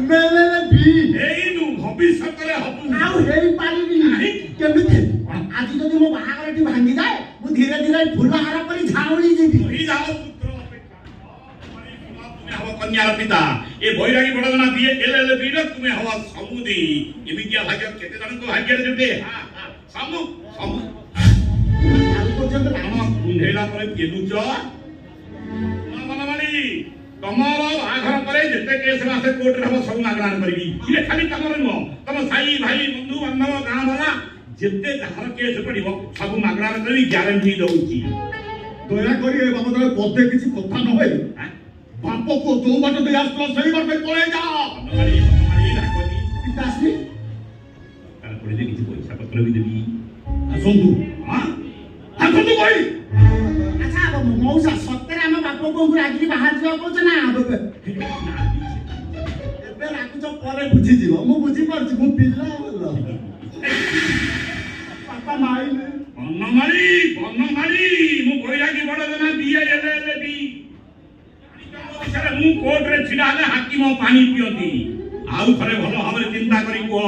MLA ବି ହେଇନୁ ଭବିଷ୍ୟତରେ ହବୁ ଆଉ ହେଇପାରିବିନି କେମିତି ଆଜି ଯଦି ମୋ ବାହାଘରଟି ଭାଙ୍ଗିଯାଏ ମୁଁ ଧୀରେ ଧୀରେ ଫୁଲ ହାର କରି ଝାଉଳି ଯିବି ଯାଅ ପୁତ୍ର ଅପେକ୍ଷା ତୁମେ ହବ କନ୍ୟାର ପିତା ଏ ବୈରାଗୀ ବଡ଼ଜନା ବିଏ ଏଲଏଲବି ର ତୁମେ ହବ ସମୁଦି ଏମିତିଆ ଭାଗ୍ୟ କେତେ ଜଣଙ୍କ ଭାଗ୍ୟରେ ଜୁଟେ ସମୁ ସମୁ ଆଉ ପର୍ଯ୍ୟନ୍ତ ଆମ କୁଣ୍ଢେଇଲା ପରେ କେଲୁଚ ମନମାଳି ତମର ବାହାଘର ପରେ ଯେତେ କେସ୍ ଆସେ କୋର୍ଟରେ ହବ ସବୁ ମାଗଣା କରିବି ଇଏ ଖାଲି ତମର ନୁହଁ ତମ ସାଇ ଭାଇ ବନ୍ଧୁ ବାନ୍ଧବ ଗାଁ ବାଲା ଯେତେ ଯାହାର କେସ୍ ପଡିବ ସବୁ ମାଗଣା କରିବି ଗ୍ୟାରେଣ୍ଟି ଦଉଛି ଦୟାକରି ଏ ବାବଦରେ ପଦେ କିଛି କଥା ନ ହୋଇ ବାପକୁ ଯୋଉ ବାଟ ଦେଇ ଆସୁଥିଲ ସେଇ ବାଟେ ପଳେଇ ଯାଅ ପିତାଶ୍ରୀ ତାରପରେ ଯେ କିଛି ପଇସା ପତ୍ର ବି ଦେବି ଆସନ୍ତୁ ଆସନ୍ତୁ ଭାଇ ଆଚ୍ଛା ମଉସା ସତରେ ଆମ ବାପ ବୋଉଙ୍କୁ ରାଗିକି ବାହାର ଯିବାକୁ କହୁଛ ନା ଏବେ ରାଗୁଛ ପରେ ବୁଝିଯିବ ମୁଁ ବୁଝିପାରୁଛି ମୁଁ ପିଲା ଭଲ ବାପା ମାଇଲେ ବନମାଳି ମୁଁ ବୈରାଗୀ ବଡ଼ଜନା ବିଏ ଏଲଏଲବି ମୁଁ କୋର୍ଟରେ ଛିଡ଼ା ହେଲେ ହାକିମ ପାଣି ପିଅନ୍ତି ଆଉ ଥରେ ଭଲ ଭାବରେ ଚିନ୍ତା କରି କୁହ